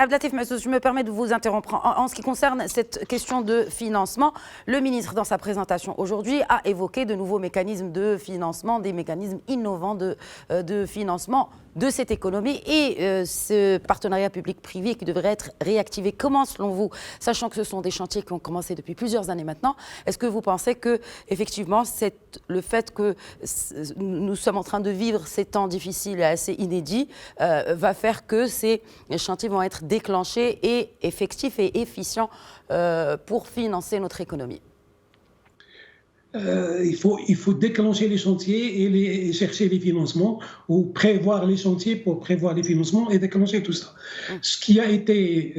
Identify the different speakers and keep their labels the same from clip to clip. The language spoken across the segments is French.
Speaker 1: Abdelatif Massouz, je me permets de vous interrompre. En ce qui concerne cette question de financement, le ministre, dans sa présentation aujourd'hui, a évoqué de nouveaux mécanismes de financement, des mécanismes innovants de financement de cette économie et ce partenariat public-privé qui devrait être réactivé. Comment, selon vous, sachant que ce sont des chantiers qui ont commencé depuis plusieurs années maintenant, est-ce que vous pensez que, effectivement, le fait que nous sommes en train de vivre ces temps difficiles et assez inédits va faire que ces chantiers vont être déclenchés et effectifs et efficients pour financer notre économie?
Speaker 2: Il faut déclencher les chantiers et chercher les financements ou prévoir les chantiers pour prévoir les financements et déclencher tout ça. Ce qui a été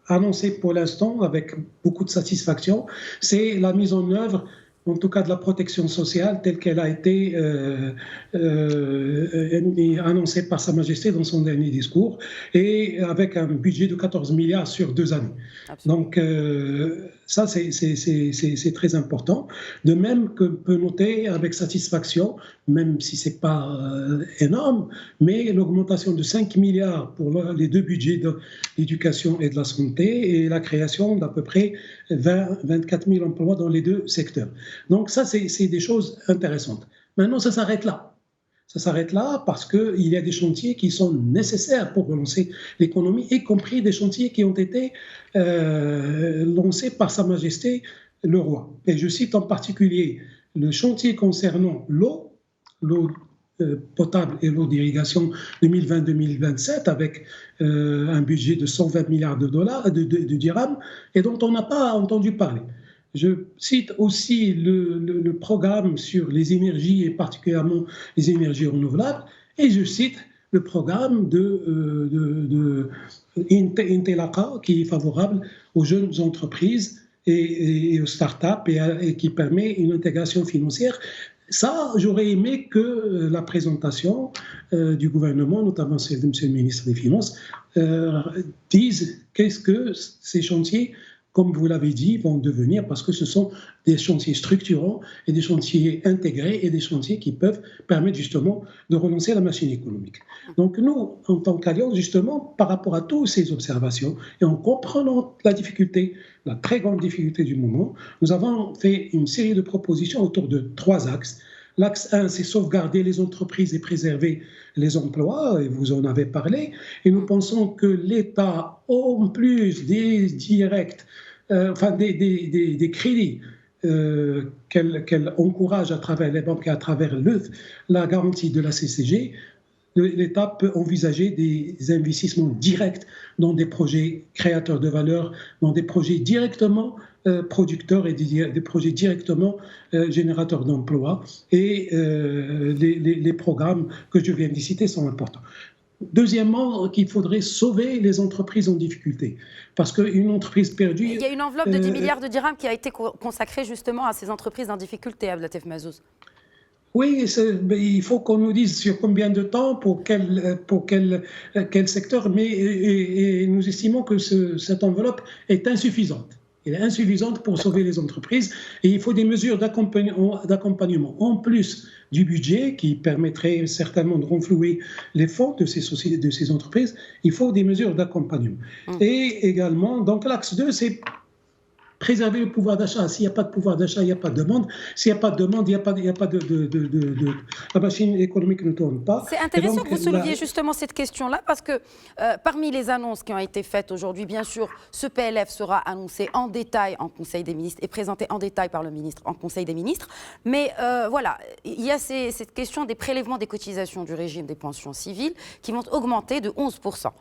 Speaker 2: annoncé pour l'instant avec beaucoup de satisfaction, c'est la mise en œuvre, en tout cas de la protection sociale telle qu'elle a été annoncée par Sa Majesté dans son dernier discours et avec un budget de 14 milliards sur 2 années. Absolument. Donc ça, c'est très important. De même que peut noter avec satisfaction, même si ce n'est pas énorme, mais l'augmentation de 5 milliards pour les 2 budgets de l'éducation et de la santé et la création d'à peu près 24 000 emplois dans les 2 secteurs. Donc ça, c'est des choses intéressantes. Maintenant, ça s'arrête là. Ça s'arrête là parce qu'il y a des chantiers qui sont nécessaires pour relancer l'économie, y compris des chantiers qui ont été lancés par Sa Majesté le Roi. Et je cite en particulier le chantier concernant l'eau potable et l'eau d'irrigation 2020-2027 avec un budget de 120 milliards de dirhams et dont on n'a pas entendu parler. Je cite aussi le programme sur les énergies et particulièrement les énergies renouvelables et je cite le programme de Intelaka qui est favorable aux jeunes entreprises et aux startups et qui permet une intégration financière. Ça, j'aurais aimé que la présentation du gouvernement, notamment celle de M. le ministre des Finances, dise qu'est-ce que ces chantiers, comme vous l'avez dit, vont devenir, parce que ce sont des chantiers structurants et des chantiers intégrés et des chantiers qui peuvent permettre justement de relancer la machine économique. Donc nous, en tant qu'Alliance, justement, par rapport à toutes ces observations, et en comprenant la difficulté, la très grande difficulté du moment, nous avons fait une série de propositions autour de 3 axes. L'axe 1, c'est sauvegarder les entreprises et préserver les emplois, et vous en avez parlé. Et nous pensons que l'État, en plus des directs, des crédits qu'elle encourage à travers les banques et à travers la garantie de la CCG, l'État peut envisager des investissements directs dans des projets créateurs de valeur, dans des projets directement producteurs et des projets directement générateurs d'emplois. Et les programmes que je viens de citer sont importants. Deuxièmement, qu'il faudrait sauver les entreprises en difficulté. Parce qu'une entreprise perdue...
Speaker 1: Il y a une enveloppe de 10 milliards de dirhams qui a été consacrée justement à ces entreprises en difficulté, Abdelatif Massouz.
Speaker 2: Oui, il faut qu'on nous dise sur combien de temps, pour quel secteur, mais nous estimons que cette enveloppe est insuffisante. Elle est insuffisante pour sauver les entreprises et il faut des mesures d'accompagnement en plus du budget qui permettrait certainement de renflouer les fonds de ces entreprises. Il faut des mesures d'accompagnement. Et également, donc l'axe 2, c'est préserver le pouvoir d'achat. S'il n'y a pas de pouvoir d'achat, il n'y a pas de demande. S'il n'y a pas de demande, il n'y a pas la machine économique ne tourne pas.
Speaker 1: C'est intéressant donc, que vous souleviez justement cette question-là parce que parmi les annonces qui ont été faites aujourd'hui, bien sûr, ce PLF sera annoncé en détail en Conseil des ministres et présenté en détail par le ministre en Conseil des ministres. Mais voilà, il y a cette question des prélèvements des cotisations du régime des pensions civiles qui vont augmenter de 11%.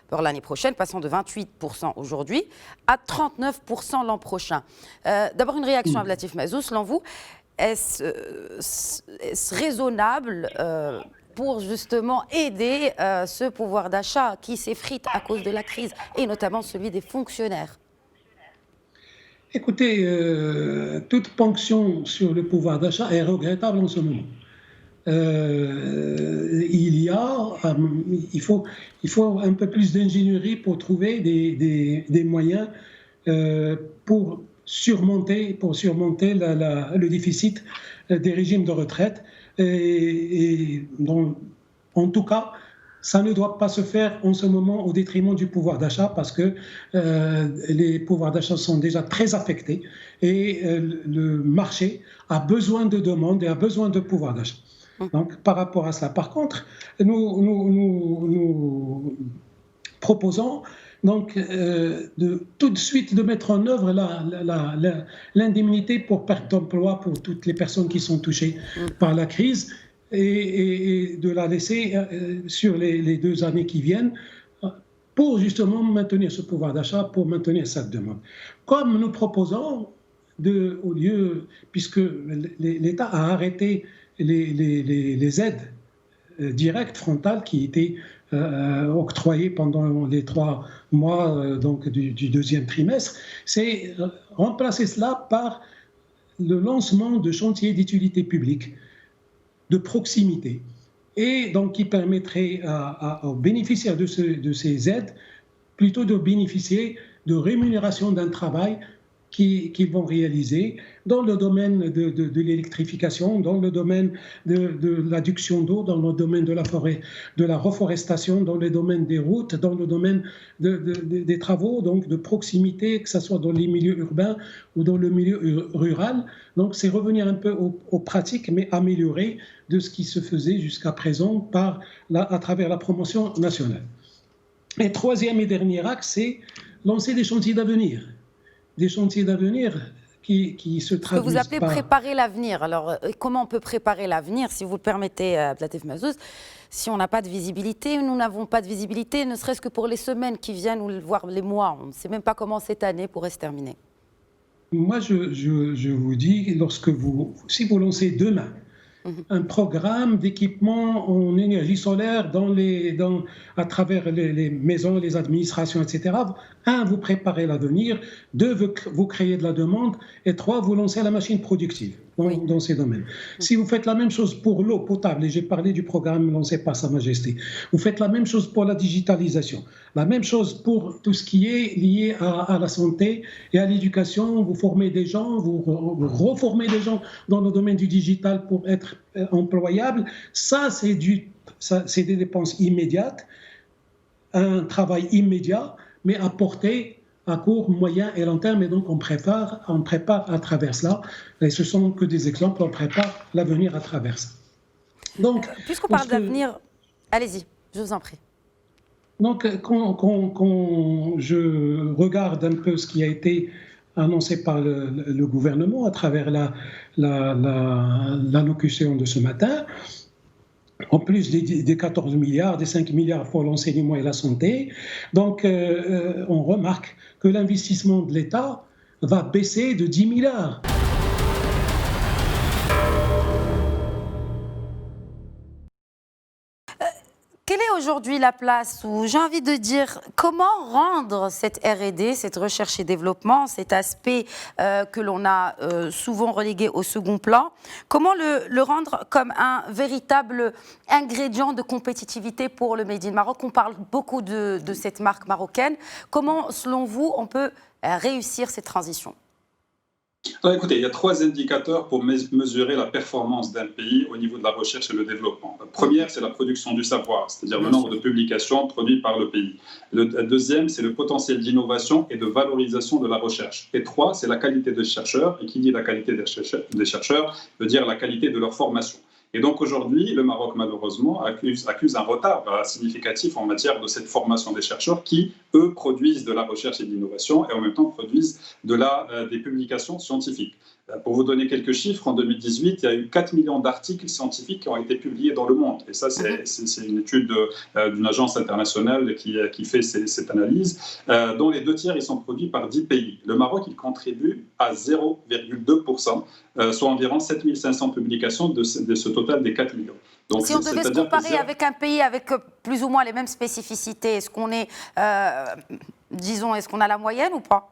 Speaker 1: Pour l'année prochaine, passant de 28% aujourd'hui à 39% l'an prochain. D'abord, une réaction à Abdelatif Massouz, selon vous, est-ce raisonnable pour justement aider ce pouvoir d'achat qui s'effrite à cause de la crise, et notamment celui des fonctionnaires?
Speaker 2: Écoutez, toute ponction sur le pouvoir d'achat est regrettable en ce moment. Il faut un peu plus d'ingénierie pour trouver des moyens pour surmonter le déficit des régimes de retraite. En tout cas, ça ne doit pas se faire en ce moment au détriment du pouvoir d'achat parce que les pouvoirs d'achat sont déjà très affectés et le marché a besoin de demandes et a besoin de pouvoir d'achat. Donc, par rapport à cela, par contre, nous proposons donc tout de suite de mettre en œuvre l'indemnité pour perte d'emploi pour toutes les personnes qui sont touchées par la crise et de la laisser sur les 2 années qui viennent pour justement maintenir ce pouvoir d'achat, pour maintenir cette demande. Comme nous proposons, au lieu, puisque l'État a arrêté les aides directes frontales qui étaient octroyées pendant les 3 mois donc du 2e trimestre, c'est remplacer cela par le lancement de chantiers d'utilité publique de proximité et donc qui permettrait aux bénéficiaires de ces aides plutôt de bénéficier de rémunération d'un travail qu'ils vont réaliser dans le domaine de l'électrification, dans le domaine de l'adduction d'eau, dans le domaine de la reforestation, dans le domaine des routes, dans le domaine des travaux donc de proximité, que ce soit dans les milieux urbains ou dans le milieu rural. Donc c'est revenir un peu aux pratiques, mais améliorer de ce qui se faisait jusqu'à présent à travers la promotion nationale. Et 3e et dernier axe, c'est lancer des chantiers d'avenir. Des chantiers d'avenir qui se traduisent
Speaker 1: par... Ce que vous appelez préparer l'avenir. Alors, comment on peut préparer l'avenir, si vous le permettez, Abdelatif Mazouz, si on n'a pas de visibilité? Nous n'avons pas de visibilité, ne serait-ce que pour les semaines qui viennent ou voire les mois. On ne sait même pas comment cette année pourrait se terminer.
Speaker 2: Moi, je vous dis, si vous lancez demain un programme d'équipement en énergie solaire à travers les maisons, les administrations, etc. 1, vous préparez l'avenir. 2, vous créez de la demande. Et 3, vous lancez la machine productive dans ces domaines. Si vous faites la même chose pour l'eau potable, et j'ai parlé du programme lancé par Sa Majesté, vous faites la même chose pour la digitalisation, la même chose pour tout ce qui est lié à la santé et à l'éducation, vous formez des gens, vous reformez des gens dans le domaine du digital pour être employables, ça c'est des dépenses immédiates, un travail immédiat, mais à portée à court, moyen et long terme, et donc on prépare à travers cela, et ce ne sont que des exemples, on prépare l'avenir à travers ça.
Speaker 1: Donc, puisqu'on parle d'avenir, allez-y, je vous en prie.
Speaker 2: Donc, quand je regarde un peu ce qui a été annoncé par le gouvernement à travers l'allocution de ce matin, en plus des 14 milliards, des 5 milliards pour l'enseignement et la santé. Donc, on remarque que l'investissement de l'État va baisser de 10 milliards.
Speaker 1: Quelle est aujourd'hui la place où, j'ai envie de dire, comment rendre cette R&D, cette recherche et développement, cet aspect que l'on a souvent relégué au second plan, comment le rendre comme un véritable ingrédient de compétitivité pour le Made in Maroc? On parle beaucoup de cette marque marocaine. Comment, selon vous, on peut réussir cette transition?
Speaker 3: Alors, écoutez, il y a 3 indicateurs pour mesurer la performance d'un pays au niveau de la recherche et le développement. La première, c'est la production du savoir, c'est-à-dire le nombre de publications produites par le pays. Le deuxième, c'est le potentiel d'innovation et de valorisation de la recherche. Et 3, c'est la qualité des chercheurs. Et qui dit la qualité des chercheurs veut dire la qualité de leur formation. Et donc aujourd'hui, le Maroc, malheureusement, accuse un retard significatif en matière de cette formation des chercheurs qui, eux, produisent de la recherche et de l'innovation et en même temps produisent des publications scientifiques. Pour vous donner quelques chiffres, en 2018, il y a eu 4 millions d'articles scientifiques qui ont été publiés dans le monde. Et ça, c'est une étude d'une agence internationale qui fait cette analyse, dont les 2 tiers ils sont produits par 10 pays. Le Maroc, il contribue à 0,2%, soit environ 7500 publications de ce total des 4 millions.
Speaker 1: Donc, si on devait se comparer avec un pays avec plus ou moins les mêmes spécificités, est-ce qu'on est, est-ce qu'on a la moyenne ou pas?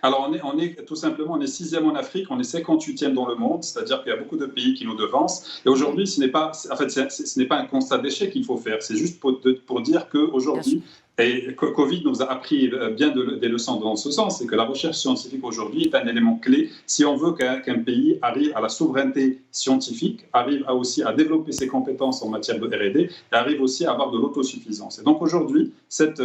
Speaker 3: Alors, on est tout simplement, on est 6e en Afrique, on est 58e dans le monde, c'est-à-dire qu'il y a beaucoup de pays qui nous devancent. Et aujourd'hui, ce n'est pas un constat d'échec qu'il faut faire, c'est juste pour dire qu'aujourd'hui, Et Covid nous a appris bien des leçons dans ce sens, c'est que la recherche scientifique aujourd'hui est un élément clé si on veut qu'un pays arrive à la souveraineté scientifique, arrive aussi à développer ses compétences en matière de R&D et arrive aussi à avoir de l'autosuffisance. Et donc aujourd'hui, cet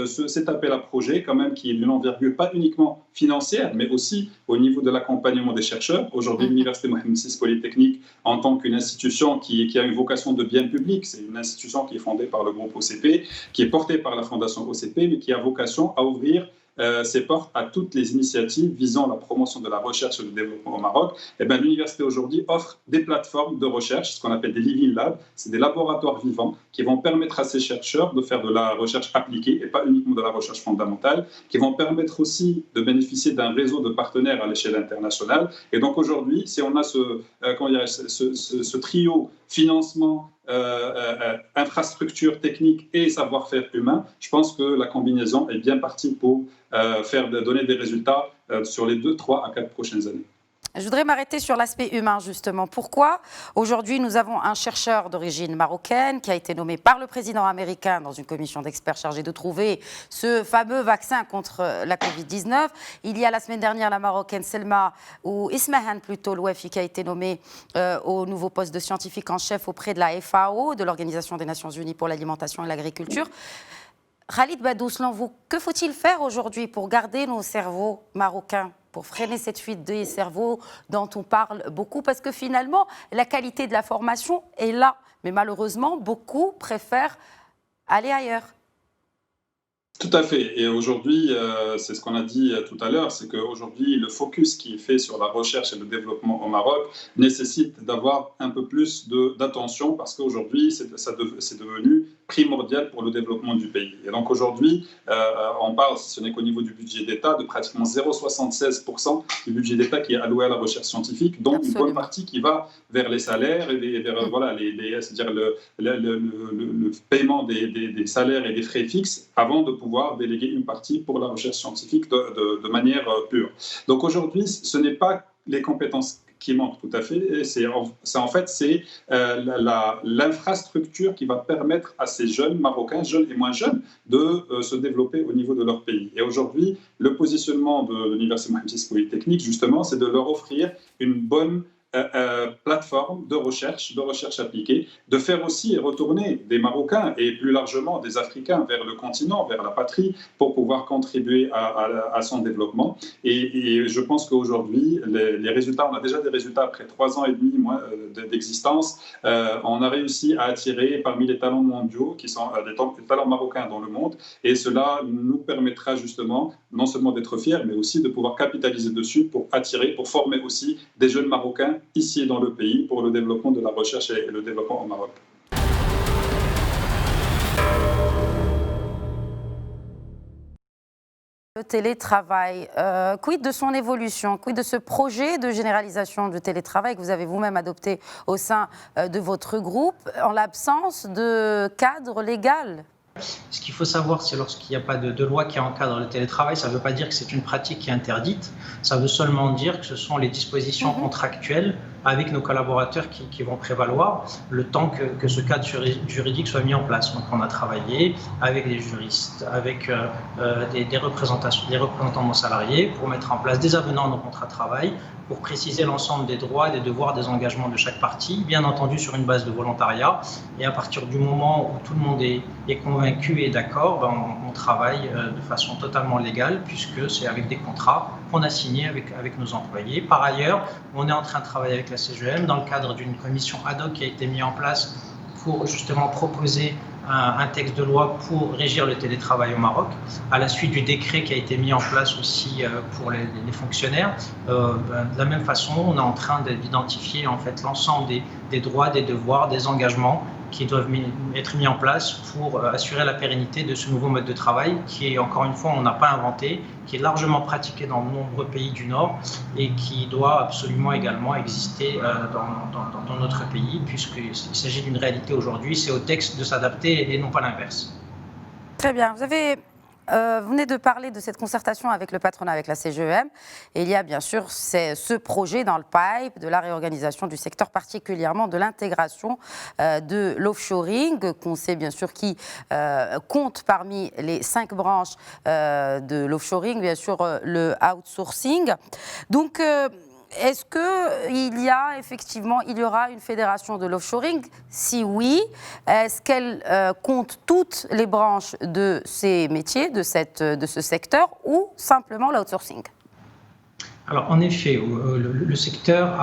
Speaker 3: appel à projet, quand même, qui est d'une envergure pas uniquement financière, mais aussi au niveau de l'accompagnement des chercheurs. Aujourd'hui, l'Université Mohamed VI Polytechnique, en tant qu'une institution qui a une vocation de bien public, c'est une institution qui est fondée par le groupe OCP, qui est portée par la Fondation OCP, mais qui a vocation à ouvrir ses portes à toutes les initiatives visant la promotion de la recherche et du développement au Maroc. Et bien, l'université aujourd'hui offre des plateformes de recherche, ce qu'on appelle des living labs, c'est des laboratoires vivants qui vont permettre à ces chercheurs de faire de la recherche appliquée et pas uniquement de la recherche fondamentale, qui vont permettre aussi de bénéficier d'un réseau de partenaires à l'échelle internationale. Et donc aujourd'hui, si on a ce trio financement, infrastructure technique et savoir-faire humain, je pense que la combinaison est bien partie pour donner des résultats sur les 2, 3 à 4 prochaines années.
Speaker 1: Je voudrais m'arrêter sur l'aspect humain, justement. Pourquoi aujourd'hui nous avons un chercheur d'origine marocaine qui a été nommé par le président américain dans une commission d'experts chargée de trouver ce fameux vaccin contre la Covid-19. Il y a la semaine dernière la marocaine Selma, ou Ismahan plutôt, l'Ouefi, qui a été nommée au nouveau poste de scientifique en chef auprès de la FAO, de l'Organisation des Nations Unies pour l'alimentation et l'agriculture. Khalid Badouslan, que faut-il faire aujourd'hui pour garder nos cerveaux marocains, pour freiner cette fuite des cerveaux dont on parle beaucoup? Parce que finalement, la qualité de la formation est là. Mais malheureusement, beaucoup préfèrent aller ailleurs.
Speaker 3: Tout à fait. Et aujourd'hui, c'est ce qu'on a dit tout à l'heure, c'est qu'aujourd'hui, le focus qui est fait sur la recherche et le développement au Maroc nécessite d'avoir un peu plus d'attention parce qu'aujourd'hui, c'est devenu primordial pour le développement du pays. Et donc aujourd'hui, on parle, si ce n'est qu'au niveau du budget d'État, de pratiquement 0,76% du budget d'État qui est alloué à la recherche scientifique, donc une bonne partie qui va vers les salaires et vers c'est-à-dire le paiement des salaires et des frais fixes avant de pouvoir déléguer une partie pour la recherche scientifique de manière pure. Donc aujourd'hui, ce n'est pas les compétences qui manquent tout à fait, c'est l'infrastructure qui va permettre à ces jeunes Marocains, jeunes et moins jeunes, de se développer au niveau de leur pays. Et aujourd'hui, le positionnement de l'Université Mohamed VI Polytechnique, justement, c'est de leur offrir une bonne plateforme de recherche appliquée, de faire aussi retourner des Marocains et plus largement des Africains vers le continent, vers la patrie, pour pouvoir contribuer à son développement. Et je pense qu'aujourd'hui, les résultats, on a déjà des résultats après 3 ans et demi d'existence. On a réussi à attirer parmi les talents mondiaux, qui sont des talents marocains dans le monde, et cela nous permettra justement non seulement d'être fiers, mais aussi de pouvoir capitaliser dessus pour attirer, pour former aussi des jeunes Marocains ici dans le pays pour le développement de la recherche et le développement au Maroc.
Speaker 1: Le télétravail, quid de son évolution, quid de ce projet de généralisation du télétravail que vous avez vous-même adopté au sein de votre groupe en l'absence de cadre légal?
Speaker 4: Ce qu'il faut savoir, c'est lorsqu'il n'y a pas de loi qui encadre le télétravail, ça ne veut pas dire que c'est une pratique qui est interdite, ça veut seulement dire que ce sont les dispositions contractuelles avec nos collaborateurs qui vont prévaloir le temps que ce cadre juridique soit mis en place. Donc on a travaillé avec des juristes, avec des représentants de nos salariés pour mettre en place des avenants à nos contrats de travail, pour préciser l'ensemble des droits, des devoirs, des engagements de chaque partie, bien entendu sur une base de volontariat. Et à partir du moment où tout le monde est convaincu et d'accord, on travaille de façon totalement légale, puisque c'est avec des contrats qu'on a signés avec nos employés. Par ailleurs, on est en train de travailler avec la CGM dans le cadre d'une commission ad hoc qui a été mise en place pour justement proposer un texte de loi pour régir le télétravail au Maroc, à la suite du décret qui a été mis en place aussi pour les fonctionnaires. De la même façon, on est en train d'identifier en fait l'ensemble des droits, des devoirs, des engagements qui doivent être mis en place pour assurer la pérennité de ce nouveau mode de travail qui est, encore une fois, on n'a pas inventé, qui est largement pratiqué dans de nombreux pays du Nord et qui doit absolument également exister dans notre pays, puisqu'il s'agit d'une réalité aujourd'hui. C'est au texte de s'adapter et non pas l'inverse.
Speaker 1: Très bien. Vous avez Vous venez de parler de cette concertation avec le patronat, avec la CGEM. Et il y a bien sûr ce projet dans le pipe de la réorganisation du secteur, particulièrement de l'intégration de l'offshoring, qu'on sait bien sûr qui compte parmi les 5 branches de l'offshoring, bien sûr le outsourcing. Donc, est-ce qu'il y aura une fédération de l'offshoring? Si oui, est-ce qu'elle compte toutes les branches de ces métiers, de ce secteur, ou simplement l'outsourcing?
Speaker 4: Alors, en effet, le secteur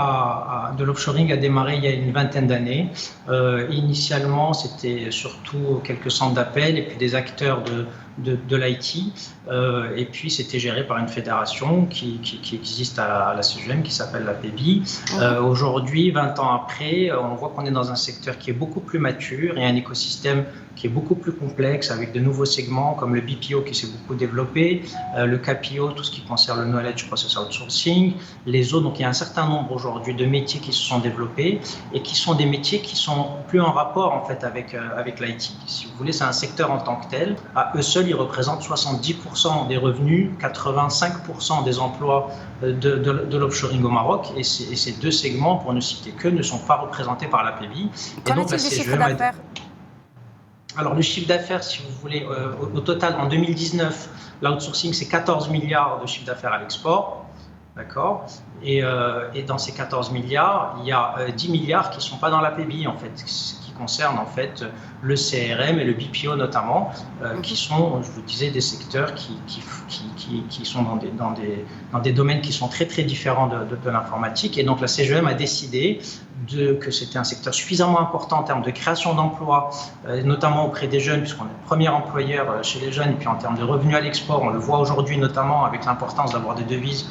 Speaker 4: de l'offshoring a démarré il y a une vingtaine d'années. Initialement, c'était surtout quelques centres d'appel et puis des acteurs de l'IT. Et puis, c'était géré par une fédération qui existe à la CGM, qui s'appelle la PEBI. Aujourd'hui, 20 ans après, on voit qu'on est dans un secteur qui est beaucoup plus mature et un écosystème qui est beaucoup plus complexe, avec de nouveaux segments comme le BPO qui s'est beaucoup développé, le KPO, tout ce qui concerne le Knowledge Process Outsourcing, les autres. Donc il y a un certain nombre aujourd'hui de métiers qui se sont développés et qui sont des métiers qui sont plus en rapport en fait avec l'IT. Si vous voulez, c'est un secteur en tant que tel. À eux seuls, ils représentent 70% des revenus, 85% des emplois de l'offshoring au Maroc. Et ces 2 segments, pour ne citer que, ne sont pas représentés par la PEBI.
Speaker 1: Qu'en est-il du chiffre d'affaires ?
Speaker 4: Alors, le chiffre d'affaires, si vous voulez, au total, en 2019, l'outsourcing, c'est 14 milliards de chiffre d'affaires à l'export. D'accord ? Et dans ces 14 milliards, il y a 10 milliards qui ne sont pas dans la PEBI, en fait, qui concernent en fait le CRM et le BPO notamment, qui sont, je vous disais, des secteurs qui sont dans des domaines qui sont très très différents de l'informatique. Et donc la CGM a décidé que c'était un secteur suffisamment important en termes de création d'emplois, notamment auprès des jeunes, puisqu'on est le premier employeur chez les jeunes, et puis en termes de revenus à l'export, on le voit aujourd'hui notamment avec l'importance d'avoir des devises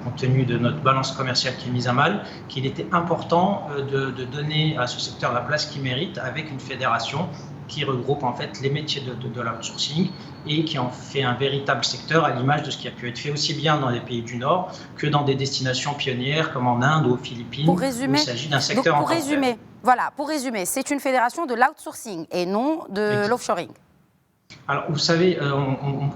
Speaker 4: compte tenu de notre balance commerciale qui est mise à mal, qu'il était important de donner à ce secteur la place qu'il mérite avec une fédération qui regroupe en fait les métiers de l'outsourcing et qui en fait un véritable secteur à l'image de ce qui a pu être fait aussi bien dans les pays du Nord que dans des destinations pionnières comme en Inde ou aux Philippines, où il s'agit d'un secteur en tant que tel.
Speaker 1: Voilà, pour résumer, c'est une fédération de l'outsourcing et non de l'offshoring.
Speaker 4: Alors, vous savez,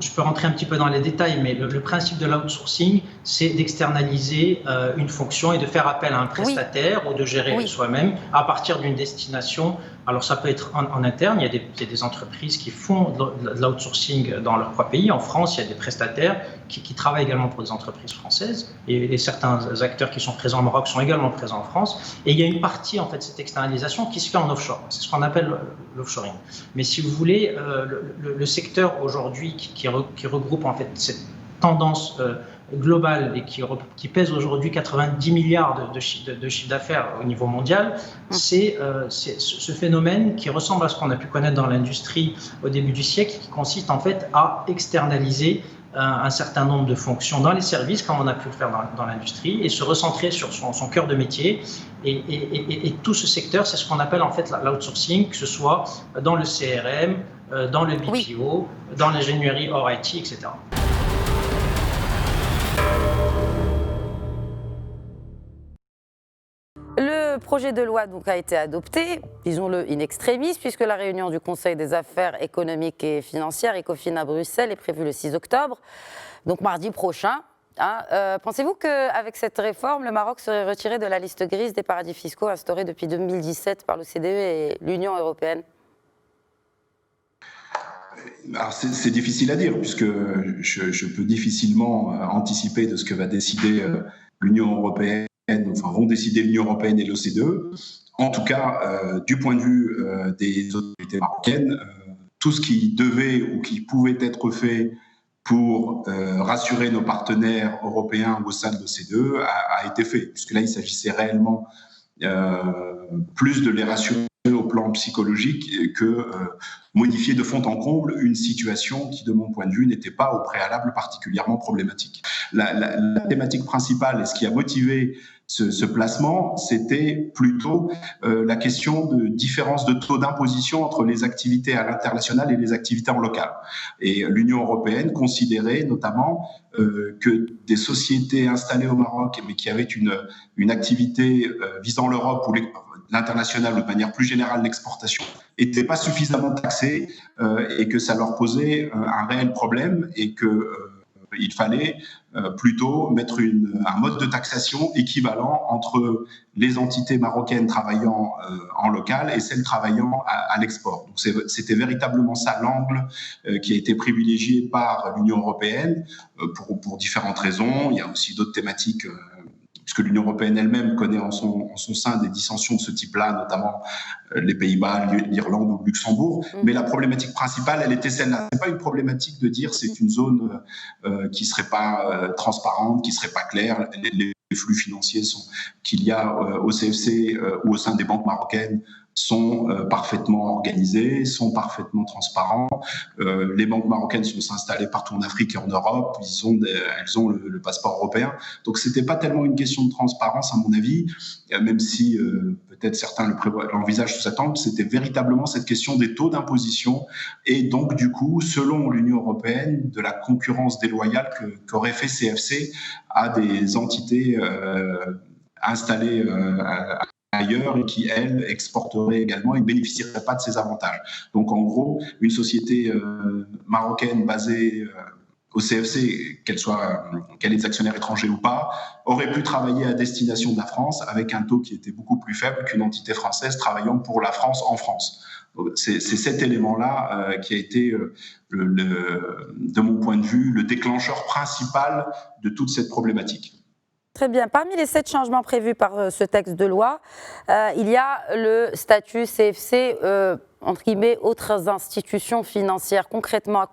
Speaker 4: je peux rentrer un petit peu dans les détails, mais le principe de l'outsourcing, c'est d'externaliser une fonction et de faire appel à un prestataire ou de gérer soi-même à partir d'une destination. Alors, ça peut être en interne, il y a des entreprises qui font de l'outsourcing dans leur propre pays. En France, il y a des prestataires qui travaillent également pour des entreprises françaises et certains acteurs qui sont présents au Maroc sont également présents en France. Et il y a une partie, en fait, de cette externalisation qui se fait en offshore. C'est ce qu'on appelle l'offshoring. Mais si vous voulez, le secteur aujourd'hui qui regroupe en fait cette tendance globale et qui pèse aujourd'hui 90 milliards de chiffre d'affaires au niveau mondial, c'est ce phénomène qui ressemble à ce qu'on a pu connaître dans l'industrie au début du siècle, qui consiste en fait à externaliser un certain nombre de fonctions dans les services, comme on a pu le faire dans l'industrie, et se recentrer sur son cœur de métier. Et tout ce secteur, c'est ce qu'on appelle en fait l'outsourcing, que ce soit dans le CRM, dans le BPO, dans l'ingénierie hors IT, etc.
Speaker 1: Le projet de loi donc a été adopté, disons-le in extremis, puisque la réunion du Conseil des affaires économiques et financières, ECOFIN à Bruxelles, est prévue le 6 octobre, donc mardi prochain. Pensez-vous qu'avec cette réforme, le Maroc serait retiré de la liste grise des paradis fiscaux instaurée depuis 2017 par l'OCDE et l'Union européenne?
Speaker 5: Alors c'est difficile à dire, puisque je peux difficilement anticiper de ce que va décider l'Union européenne, enfin vont décider l'Union européenne et l'OCDE. En tout cas, du point de vue des autorités marocaines, tout ce qui devait ou qui pouvait être fait pour rassurer nos partenaires européens au sein de l'OCDE a été fait, puisque là il s'agissait réellement plus de les rassurer au plan psychologique que modifier de fond en comble une situation qui, de mon point de vue, n'était pas au préalable particulièrement problématique. La thématique principale et ce qui a motivé ce placement, c'était plutôt la question de différence de taux d'imposition entre les activités à l'international et les activités en local. Et l'Union européenne considérait notamment que des sociétés installées au Maroc, mais qui avaient une activité visant l'Europe ou l'international ou de manière plus générale l'exportation, n'étaient pas suffisamment taxés et que ça leur posait un réel problème et que il fallait plutôt mettre un mode de taxation équivalent entre les entités marocaines travaillant en local et celles travaillant à l'export. Donc c'était véritablement ça l'angle qui a été privilégié par l'Union européenne pour différentes raisons. Il y a aussi d'autres thématiques puisque l'Union européenne elle-même connaît en son sein des dissensions de ce type-là, notamment les Pays-Bas, l'Irlande ou le Luxembourg. Mais la problématique principale, elle était celle-là. C'est pas une problématique de dire c'est une zone qui serait pas transparente, qui serait pas claire. Les flux financiers qu'il y a au CFC ou au sein des banques marocaines sont parfaitement organisés, sont parfaitement transparents. Les banques marocaines sont installées partout en Afrique et en Europe. Elles ont le passeport européen. Donc, c'était pas tellement une question de transparence, à mon avis, même si peut-être certains l'envisagent sous cet angle. C'était véritablement cette question des taux d'imposition et donc, du coup, selon l'Union européenne, de la concurrence déloyale qu'aurait fait CFC à des entités installées ailleurs et qui, elles, exporteraient également et ne bénéficieraient pas de ces avantages. Donc, en gros, une société marocaine basée au CFC, qu'elle ait des actionnaires étrangers ou pas, aurait pu travailler à destination de la France avec un taux qui était beaucoup plus faible qu'une entité française travaillant pour la France en France. C'est cet élément-là qui a été, de mon point de vue, le déclencheur principal de toute cette problématique.
Speaker 1: Très bien. Parmi les 7 changements prévus par ce texte de loi, il y a le statut CFC, entre guillemets, autres institutions financières. Concrètement, à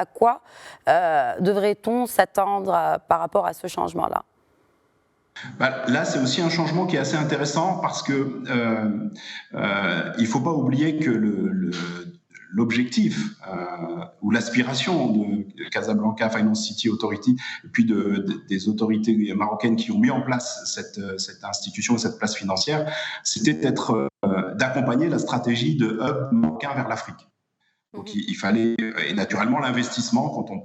Speaker 1: quoi devrait-on s'attendre par rapport à ce changement-là ?
Speaker 5: Là, c'est aussi un changement qui est assez intéressant parce que il ne faut pas oublier que l'objectif ou l'aspiration de Casablanca Finance City Authority et puis des autorités marocaines qui ont mis en place cette institution, cette place financière, c'était d'accompagner la stratégie de hub marocain vers l'Afrique. Donc il fallait, et naturellement l'investissement, quand on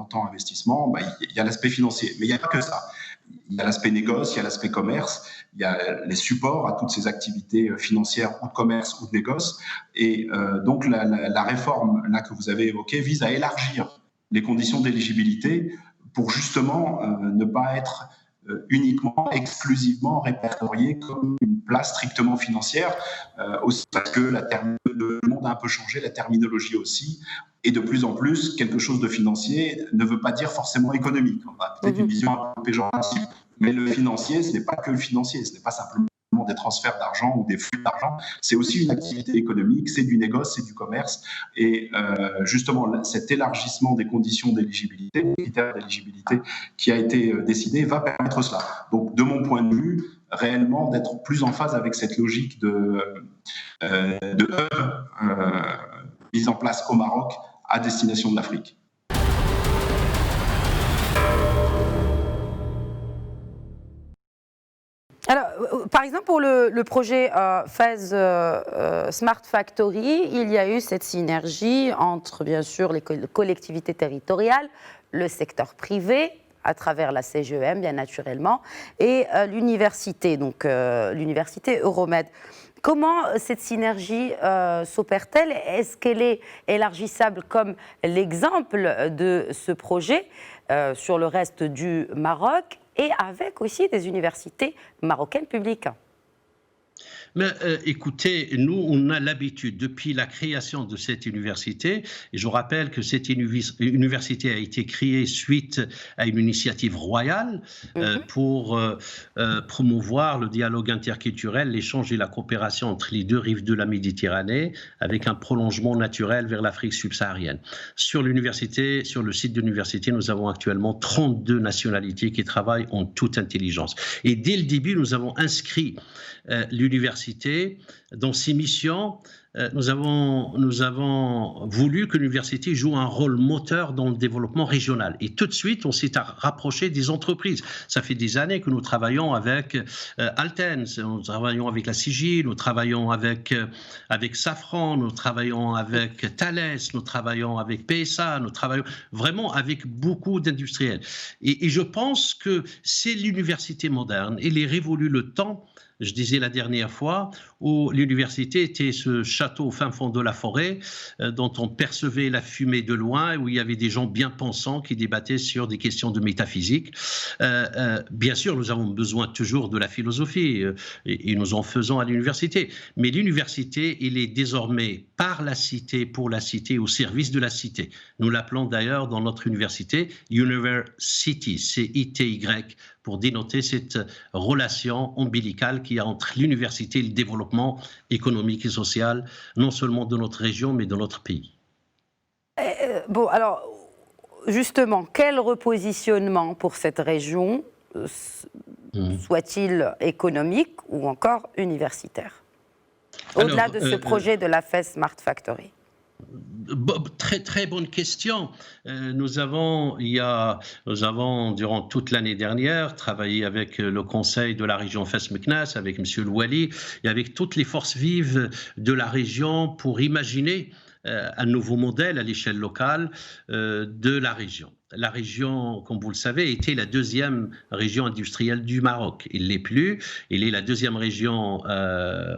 Speaker 5: entend investissement, il y a l'aspect financier, mais il n'y a pas que ça. Il y a l'aspect négoce, il y a l'aspect commerce, il y a les supports à toutes ces activités financières ou de commerce ou de négoce. Et donc la réforme là que vous avez évoquée vise à élargir les conditions d'éligibilité pour justement ne pas être uniquement, exclusivement répertorié comme une place strictement financière, aussi parce que le monde a un peu changé, la terminologie aussi, et de plus en plus, quelque chose de financier ne veut pas dire forcément économique. On a peut-être une vision un peu péjorative, mais le financier, ce n'est pas que le financier, ce n'est pas simplement des transferts d'argent ou des flux d'argent, c'est aussi une activité économique, c'est du négoce, c'est du commerce, et justement cet élargissement des conditions d'éligibilité, des critères d'éligibilité qui a été décidé va permettre cela. Donc de mon point de vue, réellement d'être plus en phase avec cette logique de mise en place au Maroc à destination de l'Afrique.
Speaker 1: Alors, par exemple, pour le projet FAISE Smart Factory, il y a eu cette synergie entre, bien sûr, les collectivités territoriales, le secteur privé, à travers la CGEM, bien naturellement, et l'université, donc l'université Euromed. Comment cette synergie s'opère-t-elle ? Est-ce qu'elle est élargissable comme l'exemple de ce projet sur le reste du Maroc et avec aussi des universités marocaines publiques ?
Speaker 6: Mais écoutez, nous, on a l'habitude, depuis la création de cette université, et je rappelle que cette université a été créée suite à une initiative royale pour promouvoir le dialogue interculturel, l'échange et la coopération entre les deux rives de la Méditerranée, avec un prolongement naturel vers l'Afrique subsaharienne. Sur l'université, sur le site de l'université, nous avons actuellement 32 nationalités qui travaillent en toute intelligence. Et dès le début, nous avons inscrit l'université dans ses missions. Nous avons voulu que l'université joue un rôle moteur dans le développement régional. Et tout de suite, on s'est rapproché des entreprises. Ça fait des années que nous travaillons avec Alten, nous travaillons avec la CIGI, nous travaillons avec Safran, nous travaillons avec Thales, nous travaillons avec PSA, nous travaillons vraiment avec beaucoup d'industriels. Et je pense que c'est l'université moderne. Il est révolu le temps, je disais la dernière fois, où l'université était ce château au fin fond de la forêt, dont on percevait la fumée de loin, où il y avait des gens bien pensants qui débattaient sur des questions de métaphysique. Bien sûr, nous avons besoin toujours de la philosophie, et nous en faisons à l'université. Mais l'université, il est désormais par la cité, pour la cité, au service de la cité. Nous l'appelons d'ailleurs dans notre université University, C-I-T-Y, pour dénoter cette relation ombilicale qu'il y a entre l'université et le développement économique et social, non seulement de notre région, mais de notre pays.
Speaker 1: Bon, alors, justement, quel repositionnement pour cette région, soit-il économique ou encore universitaire, au-delà de ce projet de la FES Smart Factory?
Speaker 6: Très, très bonne question. Nous avons, durant toute l'année dernière, travaillé avec le conseil de la région Fès-Meknès, avec M. Louali et avec toutes les forces vives de la région pour imaginer un nouveau modèle à l'échelle locale de la région. La région, comme vous le savez, était la deuxième région industrielle du Maroc. Il ne l'est plus. Il est la deuxième région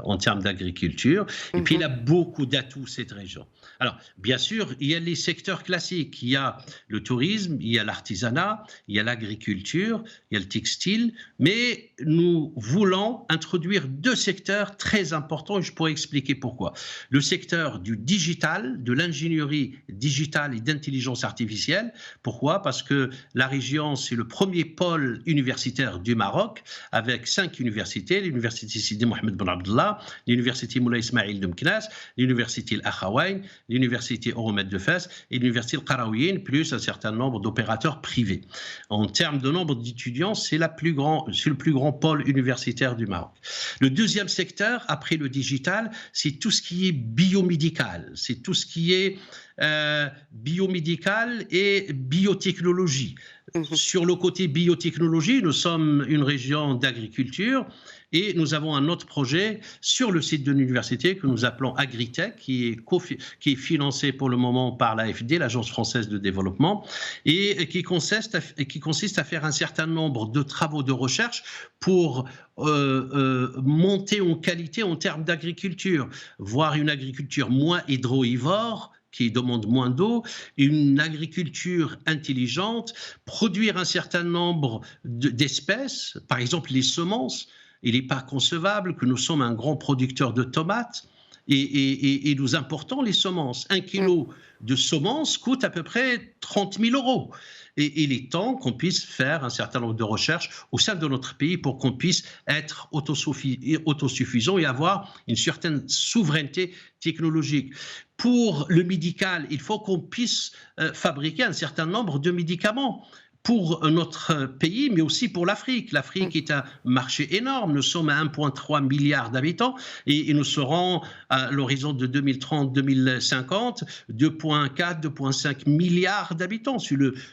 Speaker 6: en termes d'agriculture. Et puis, il a beaucoup d'atouts, cette région. Alors, bien sûr, il y a les secteurs classiques. Il y a le tourisme, il y a l'artisanat, il y a l'agriculture, il y a le textile. Mais nous voulons introduire deux secteurs très importants et je pourrais expliquer pourquoi. Le secteur du digital, de l'ingénierie digitale et d'intelligence artificielle. Pourquoi ? Parce que la région, c'est le premier pôle universitaire du Maroc, avec 5 universités, l'université Sidi Mohamed Ben Abdallah, l'université Moulay Ismail de Meknès, l'université Al-Akhawaïn, l'université Euromed de Fès et l'université Al-Qarawiyyin, plus un certain nombre d'opérateurs privés. En termes de nombre d'étudiants, c'est le plus grand pôle universitaire du Maroc. Le deuxième secteur, après le digital, c'est tout ce qui est biomédical, c'est tout ce qui est biomédical et biotechnologie. Sur le côté biotechnologie, nous sommes une région d'agriculture et nous avons un autre projet sur le site de l'université que nous appelons Agritech, qui est financé pour le moment par l'AFD, l'Agence française de développement, et qui consiste à faire un certain nombre de travaux de recherche pour monter en qualité en termes d'agriculture, voire une agriculture moins hydroivore, qui demande moins d'eau, une agriculture intelligente, produire un certain nombre d'espèces, par exemple les semences. Il n'est pas concevable que nous sommes un grand producteur de tomates et nous importons les semences. 1 kilo de semences coûte à peu près 30 000 €. Et il est temps qu'on puisse faire un certain nombre de recherches au sein de notre pays pour qu'on puisse être autosuffisant et avoir une certaine souveraineté technologique. Pour le médical, il faut qu'on puisse fabriquer un certain nombre de médicaments pour notre pays, mais aussi pour l'Afrique. L'Afrique est un marché énorme. Nous sommes à 1,3 milliard d'habitants et nous serons à l'horizon de 2030-2050 2,4, 2,5 milliards d'habitants.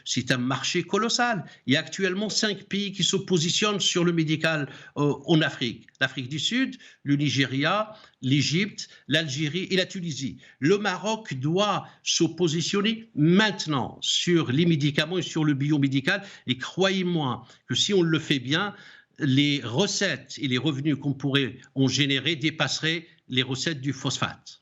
Speaker 6: C'est un marché colossal. Il y a actuellement 5 pays qui se positionnent sur le médical en Afrique. L'Afrique du Sud, le Nigeria, l'Égypte, l'Algérie et la Tunisie. Le Maroc doit se positionner maintenant sur les médicaments et sur le biomédical. Et croyez-moi que si on le fait bien, les recettes et les revenus qu'on pourrait en générer dépasseraient les recettes du phosphate.